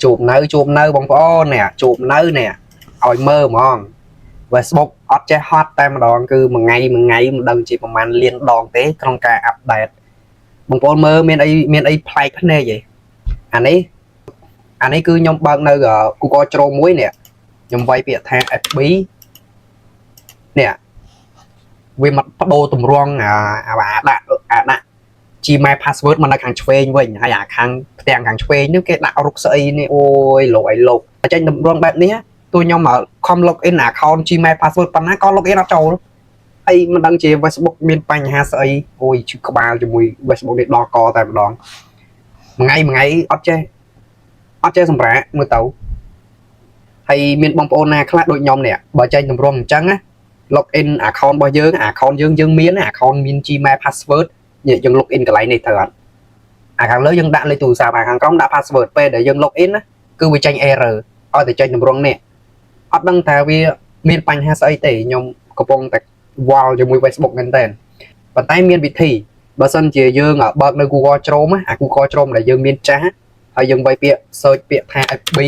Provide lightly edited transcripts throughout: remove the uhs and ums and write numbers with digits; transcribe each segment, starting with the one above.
chụp nơi bông bó nè chụp nơi nè ỏi mơ mòn Facebook អត់ចេះហត់តែម្ដងគឺមួយថ្ងៃមិនដឹងជាប្រហែលលានដងទេក្នុងការអាប់ដេតបងប្អូនមើលមានអីប្លែកភ្នែកទេអានេះគឺខ្ញុំបើកនៅ Google Chrome មួយនេះខ្ញុំវាយពាក្យថា FB នេះវាមកបដូរទម្រង់ដាក់ Gmail password មកនៅខាងឆ្វេងវិញហើយអាខាងផ្ទាំងខាងឆ្វេងនេះគេដាក់រូបស្អីនេះអូយលោកអីលោកចេញទម្រង់បែបនេះទូខ្ញុំមកខំ login account Gmail password ប៉ុណ្ណាក៏ login អត់ចូលហើយមិនដឹងជា Facebook មានបញ្ហាស្អីអូយឈឺក្បាលជាមួយ Facebook នេះដល់កតែម្ដងមួយថ្ងៃអត់ចេះសម្រាប់មើលទៅហើយមានបងប្អូនណាខ្លះដូចខ្ញុំនេះបើចេញទម្រង់អញ្ចឹងណា login account របស់យើង account យើងមាន account មាន Gmail password យើង login កន្លែងនេះត្រូវអត់អាខាងលើយើងដាក់លេខទូរស័ព្ទអាខាងក្រោមដាក់ password ពេលដែលយើង login ណាគឺវាចេញ error ឲ្យតែចេញទម្រង់នេះអត់ដឹងថាវាមានបញ្ហាស្អីទេខ្ញុំកំពុងតែវល់ជាមួយ Facebook មែនតើប៉ុន្តែមានវិធីបើសិនជាយើងបើកនៅ Google Chrome អា Google Chrome ដែលយើងមានចាស់ហើយយើងវាយពាក្យ search ពាក្យថា FB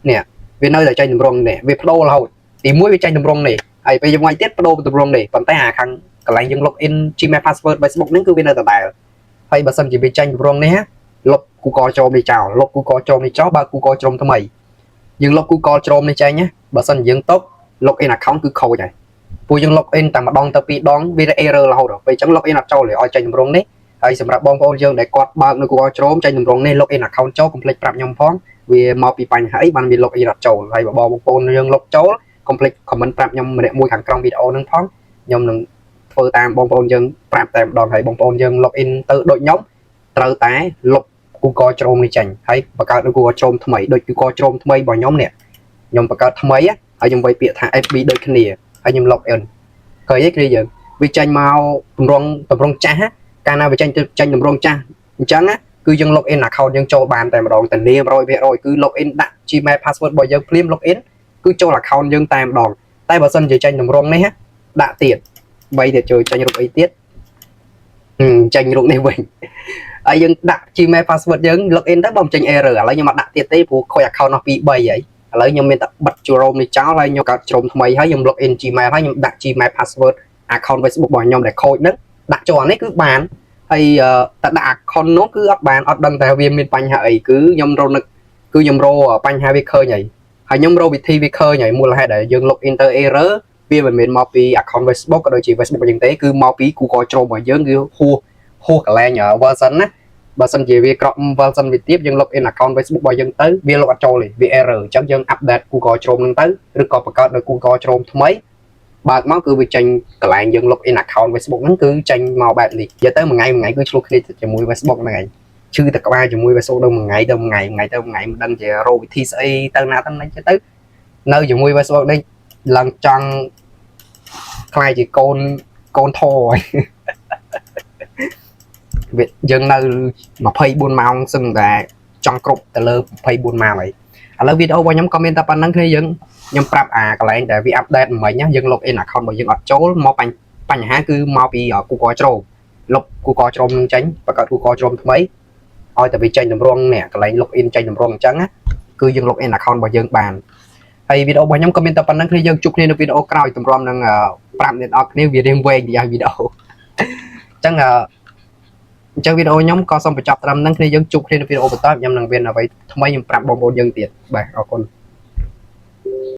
នេះវានៅតែចេញទម្រង់នេះវាបដូររហូតទី1វាចេញទម្រង់នេះហើយពេលយើងវាយទៀតបដូរទម្រង់នេះប៉ុន្តែអាខាងកន្លែងយើង login Gmail password Facebook ហ្នឹងគឺវានៅដដែលហើយបើសិនជាវាចេញទម្រង់នេះលុប Google Chrome នេះចោលលុប Google Chrome នេះចោលបើ Google Chrome ថ្មីយើងលុប Google Chrome នេះចេញណាបើសិនយើងຕົក login account គឺខូចហើយពួកយើង login តែម្ដងទៅពីរដងវា error រហូតពេលអញ្ចឹង login អត់ចូលទេឲ្យចេញទម្រង់នេះហើយសម្រាប់បងប្អូនយើងដែលគាត់បើកនៅ Google Chrome ចេញទម្រង់នេះ login account ចូលកុំភ្លេចប្រាប់ខ្ញុំផងវាមកពីបញ្ហាអីបានវា login អត់ចូលហើយបើបងប្អូនយើង log ចូលកុំភ្លេច comment ប្រាប់ខ្ញុំម្នាក់មួយខាងក្រោមវីដេអូហ្នឹងផងខ្ញុំនឹងធ្វើតាមបងប្អូនយើងប្រាប់តែម្ដងហើយបងប្អូនយើង login ទៅដូចខ្ញុំត្រូវតែលុប Google Chrome នេះចេញហើយបង្កើតនៅ Google Chrome ថ្មីដូច Google Chrome ថ្មីរបស់ខ្ញុំនេះខ្ញុំបង្កើតថ្មីហើយខ្ញុំវាយពាក្យថា FB ដូចគ្នាហើយខ្ញុំ login ឃើញទេគ្នាយើងវាចេញមកទម្រង់ចាស់កាលណាវាចេញទម្រង់ចាស់អញ្ចឹងគឺយើង login account យើងចូលបានតែម្ដងតែលាម 100% គឺ login ដាក់ Gmail password របស់យើងភ្លាម login គឺចូល account យើងតែម្ដងតែបើសិនជាចេញទម្រង់នេះដាក់ទៀតបីទៀតជួយចេញរូបអីទៀតចេញរូបនេះវិញហើយយើងដាក់ Gmail password យើង login ទៅបើមិនចេញ error ឥឡូវខ្ញុំអត់ដាក់ទៀតទេព្រោះខូច account នោះ2 3ហើយឥឡូវខ្ញុំមានតែបិទ Chrome នេះចោលហើយខ្ញុំកើត Chrome ថ្មីហើយខ្ញុំ login Gmail ហើយខ្ញុំដាក់ Gmail password account Facebook របស់ខ្ញុំដែលខូចហ្នឹងដាក់ចូលអានេះគឺបានហើយតែដាក់ account នោះគឺអត់បានអត់ដឹងថាវាមានបញ្ហាអីគឺខ្ញុំរបញ្ហាវាឃើញហើយខ្ញុំរកវិធីវាឃើញហើយមូលហេតុដែលយើង login ទៅ error វាមិនមែនមកពី account Facebook ក៏ដូចជា Facebook របស់យើងទេគឺមកពី Google Chrome របស់យើងគឺហួសកន្លែង version ណាបើសិនជាវាក្រក់ version វាទៀតយើង login account Facebook របស់យើងទៅវា log អត់ចូលទេវា error អញ្ចឹងយើង update Google Chrome ហ្នឹងទៅឬក៏បង្កើតនៅ Google Chrome ថ្មីបើកមកគឺវាចេញកន្លែងយើង login account Facebook ហ្នឹងគឺចេញមកបែបនេះនិយាយទៅមួយថ្ងៃគឺឆ្លោះគ្នាជាមួយ Facebook ហ្នឹងឯងឈឺតែក្បាលជាមួយ Facebook ទៅមួយថ្ងៃមិនដឹងជារកវិធីស្អីទៅណាទៅណាទៅនៅជាមួយ Facebook នេះឡើងចង់ខ្លាយជាកូនធរហើយវាយើងនៅ24ម៉ោងសឹងតែចង់គ្រប់ទៅលើ24ម៉ោងហើយឥឡូវវីដេអូរបស់ខ្ញុំក៏មានតែប៉ុណ្្នឹងគ្នាខ្ញុំប្រាប់កន្លែងដែលវា update មិញយើង login account របស់យើងអត់ចូលមកបញ្ហាគឺមកពី Google Chrome លុប Google Chrome នឹងចេញបង្កើត Google Chrome ថ្មីឲ្យតែវាចេញទម្រង់នេះកន្លែង login ចេញទម្រង់អញ្ចឹងគឺយើង login account របស់យើងបានហើយវីដេអូរបស់ខ្ញុំក៏មានតែប៉ុណ្្នឹងគ្នាយើងជួបគ្នានៅវីដេអូក្រោយទម្រាំនឹងប្រាប់អ្នកនរគ្នាវារៀងវែងរយៈវីដេអូអញ្ចឹងវីដេអូខ្ញុំក៏សូមបញ្ចប់ត្រឹមហ្នឹងគ្នាយើងជួបគ្នានៅវីដេអូបន្តខ្ញុំនឹងមានអ្វីថ្មីខ្ញុំប្រាប់បងប្អូនយើងទៀតបាទអរគុណ